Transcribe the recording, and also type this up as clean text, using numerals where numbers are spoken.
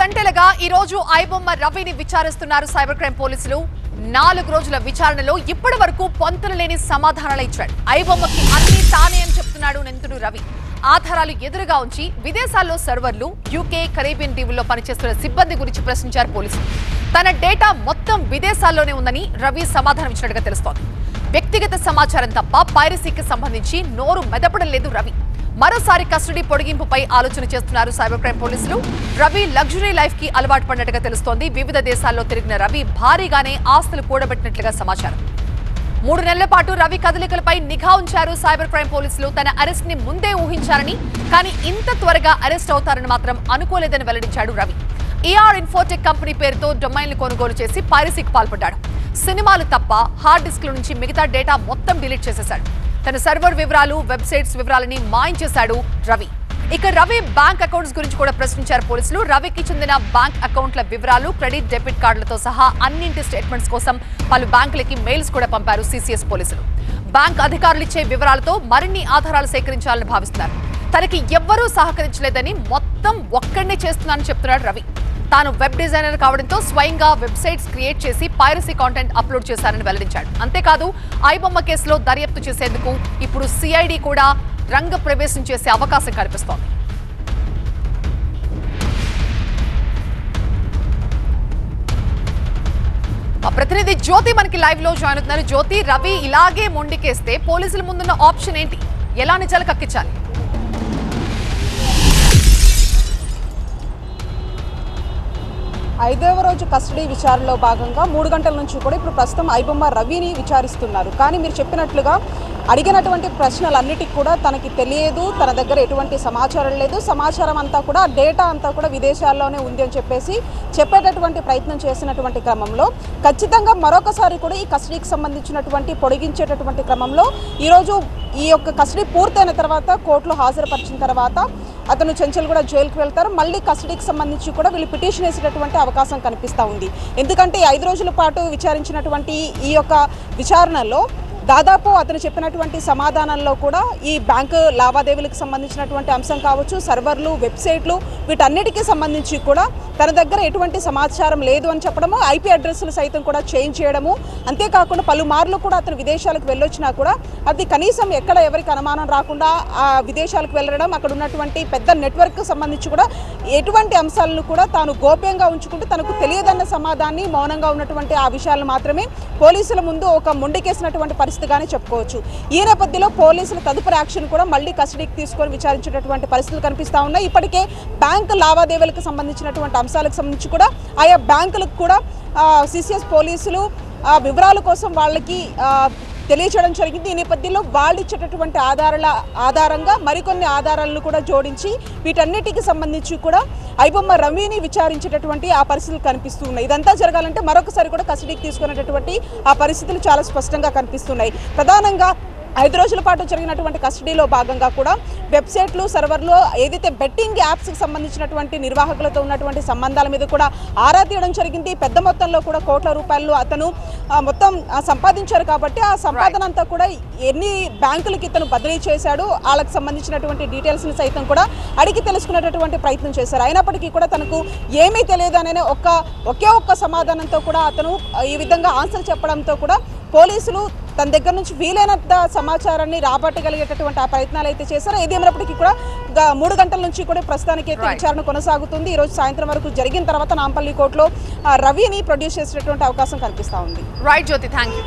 గంటలుగా ఈ రోజు ఐబొమ్మ రవిని విచారిస్తున్నారు సైబర్ క్రైమ్ పోలీసులు. 4 రోజుల విచారణలో ఇప్పటి వరకు పొంతనలేని సమాధానాలు ఇచ్చాడు. ఐబొమ్మకి అన్ని తానే అని చెప్తున్నాడు నిందితుడు రవి. ఆధారాలు ఎదురుగా ఉంచి విదేశాల్లో సర్వర్లు, యూకే, కరేబియన్ దీవుల్లో పనిచేస్తున్న సిబ్బంది గురించి ప్రశ్నించారు పోలీసులు. తన డేటా మొత్తం విదేశాల్లోనే ఉందని రవి సమాధానం ఇచ్చినట్టుగా తెలుస్తోంది. వ్యక్తిగత సమాచారం తప్ప పైరసీకి సంబంధించి నోరు మెదపడం లేదు రవి. మరోసారి కస్టడీ పొడిగింపుపై ఆలోచన చేస్తున్నారు సైబర్ క్రైమ్ పోలీసులు. రవి లగ్జరీ లైఫ్ కి అలవాటు పడినట్టుగా తెలుస్తోంది. వివిధ దేశాల్లో తిరిగిన రవి భారీగానే ఆస్తులు కూడబెట్టినట్లుగా సమాచారం. 3 నెలల పాటు రవి కదలికలపై నిఘా ఉంచారు సైబర్ క్రైమ్ పోలీసులు. తన అరెస్ట్ ని ముందే ఊహించారని, కానీ ఇంత త్వరగా అరెస్ట్ అవుతారని మాత్రం అనుకోలేదని వెల్లడించాడు రవి. ఏఆర్ ఇన్ఫోటెక్ కంపెనీ పేరుతో డొమైన్లు కొనుగోలు చేసి పైరసీకి పాల్పడ్డాడు. సినిమాలు తప్ప హార్డ్ డిస్క్ల నుంచి మిగతా డేటా మొత్తం డిలీట్ చేసేశాడు. తన సర్వర్ వివరాలు, వెబ్సైట్స్ వివరాలని మాయించేశాడు రవి. ఇక రవి బ్యాంక్ అకౌంట్స్ గురించి కూడా ప్రశ్నించారు పోలీసులు. రవికి చెందిన బ్యాంక్ అకౌంట్ల వివరాలు, క్రెడిట్, డెబిట్ కార్డులతో సహా అన్నింటి స్టేట్మెంట్స్ కోసం పలు బ్యాంకులకి మెయిల్స్ కూడా పంపారు సిసిఎస్ పోలీసులు. బ్యాంక్ అధికారులు ఇచ్చే వివరాలతో మరిన్ని ఆధారాలు సేకరించాలని భావిస్తున్నారు. తనకి ఎవ్వరూ సహకరించలేదని, మొత్తం ఒక్కడనే చేస్తున్నానని చెప్తున్నాడు రవి. తాను వెబ్ డిజైనర్ కావడంతో స్వయంగా వెబ్సైట్స్ క్రియేట్ చేసి పైరసీ కాంటెంట్ అప్లోడ్ చేశారని వెల్లడించాడు. అంతేకాదు ఐబొమ్మ కేసులో దర్యాప్తు చేసేందుకు ఇప్పుడు సిఐడి కూడా రంగ ప్రవేశం చేసే అవకాశం కనిపిస్తోంది. మా ప్రతినిధి జ్యోతి మనకి లైవ్ లో జాయిన్ అవుతున్నారు. జ్యోతి, రవి ఇలాగే మొండికేస్తే పోలీసుల ముందున్న ఆప్షన్ ఏంటి? ఎలా నిజాలు కక్కించాలి? 5వ రోజు కస్టడీ విచారణలో భాగంగా 3 గంటల నుంచి కూడా ఇప్పుడు ప్రస్తుతం ఐబొమ్మ రవిని విచారిస్తున్నారు. కానీ మీరు చెప్పినట్లుగా అడిగినటువంటి ప్రశ్నలన్నిటికీ కూడా తనకి తెలియదు, తన దగ్గర ఎటువంటి సమాచారం లేదు, సమాచారం అంతా కూడా డేటా అంతా కూడా విదేశాల్లోనే ఉంది అని చెప్పేటటువంటి ప్రయత్నం చేసినటువంటి క్రమంలో ఖచ్చితంగా మరొకసారి కూడా ఈ కస్టడీకి సంబంధించినటువంటి పొడిగించేటటువంటి క్రమంలో ఈరోజు ఈ యొక్క కస్టడీ పూర్తయిన తర్వాత కోర్టులో హాజరుపరిచిన తర్వాత అతను చెంచల్గూడ జైలుకి వెళ్తారు. మళ్ళీ కస్టడీకి సంబంధించి కూడా వీళ్ళు పిటిషన్ వేసేటటువంటి అవకాశం కనిపిస్తూ ఉంది. ఎందుకంటే 5 రోజుల పాటు విచారించినటువంటి ఈ యొక్క విచారణలో దాదాపు అతను చెప్పినటువంటి సమాధానాల్లో కూడా ఈ బ్యాంకు లావాదేవీలకు సంబంధించినటువంటి అంశం కావచ్చు, సర్వర్లు, వెబ్సైట్లు, వీటన్నిటికీ సంబంధించి కూడా తన దగ్గర ఎటువంటి సమాచారం లేదు అని చెప్పడము, ఐపీ అడ్రస్లు సైతం కూడా చేంజ్ చేయడము, అంతేకాకుండా పలుమార్లు కూడా అతను విదేశాలకు వెళ్ళొచ్చినా కూడా అది కనీసం ఎక్కడ ఎవరికి అనుమానం రాకుండా ఆ విదేశాలకు వెళ్ళడం, అక్కడ ఉన్నటువంటి పెద్ద నెట్వర్క్ సంబంధించి కూడా ఎటువంటి అంశాలను కూడా తాను గోప్యంగా ఉంచుకుంటూ తనకు తెలియదన్న సమాధానాన్ని మౌనంగా ఉన్నటువంటి ఆ విషయాలను మాత్రమే పోలీసుల ముందు ఒక మొండికేసినటువంటి పరిస్థితిగానే చెప్పుకోవచ్చు. ఈ నేపథ్యంలో పోలీసులు తదుపరి యాక్షన్ కూడా మళ్ళీ కస్టడీకి తీసుకొని విచారించేటటువంటి పరిస్థితులు కనిపిస్తూ ఉన్నాయి. ఇప్పటికే బ్యాంకు లావాదేవీలకు సంబంధించినటువంటి అంశాలకు సంబంధించి కూడా ఆయా బ్యాంకులకు కూడా సిసిఎస్ పోలీసులు వివరాల కోసం వాళ్ళకి తెలియచేయడం జరిగింది. ఈ నేపథ్యంలో వాళ్ళు ఇచ్చేటటువంటి ఆధారంగా మరికొన్ని ఆధారాలను కూడా జోడించి వీటన్నిటికి సంబంధించి కూడా ఐబొమ్మ రవిని విచారించేటటువంటి ఆ పరిస్థితులు కనిపిస్తున్నాయి. ఇదంతా జరగాలంటే మరొకసారి కూడా కస్టడీకి తీసుకునేటటువంటి ఆ పరిస్థితులు చాలా స్పష్టంగా కనిపిస్తున్నాయి. ప్రధానంగా 5 రోజుల పాటు జరిగినటువంటి కస్టడీలో భాగంగా కూడా వెబ్సైట్లు, సర్వర్లు, ఏదైతే బెట్టింగ్ యాప్స్కి సంబంధించినటువంటి నిర్వాహకులతో ఉన్నటువంటి సంబంధాల మీద కూడా ఆరా తీయడం జరిగింది. పెద్ద మొత్తంలో కూడా కోట్ల రూపాయలు అతను మొత్తం సంపాదించారు కాబట్టి ఆ సంపాదన అంతా కూడా ఎన్ని బ్యాంకులకి ఇతను బదిలీ చేశాడు, వాళ్ళకి సంబంధించినటువంటి డీటెయిల్స్ని సైతం కూడా అడిగి తెలుసుకునేటటువంటి ప్రయత్నం చేశారు. అయినప్పటికీ కూడా తనకు ఏమీ తెలియదు అనే ఒకే ఒక్క సమాధానంతో కూడా అతను ఈ విధంగా ఆన్సర్ చెప్పడంతో కూడా పోలీసులు తన దగ్గర నుంచి వీలైనంత సమాచారాన్ని రాబట్టగలిగేటటువంటి ఆ ప్రయత్నాలు అయితే చేశారు. ఏదేమైనప్పటికీ కూడా 3 గంటల నుంచి కూడా ప్రస్తుతానికి అయితే విచారణ కొనసాగుతుంది. ఈ రోజు సాయంత్రం వరకు జరిగిన తర్వాత నాంపల్లి కోర్టులో రవిని ప్రొడ్యూస్ చేసేటటువంటి అవకాశం కనిపిస్తూ ఉంది. Right Jyothi, thank you.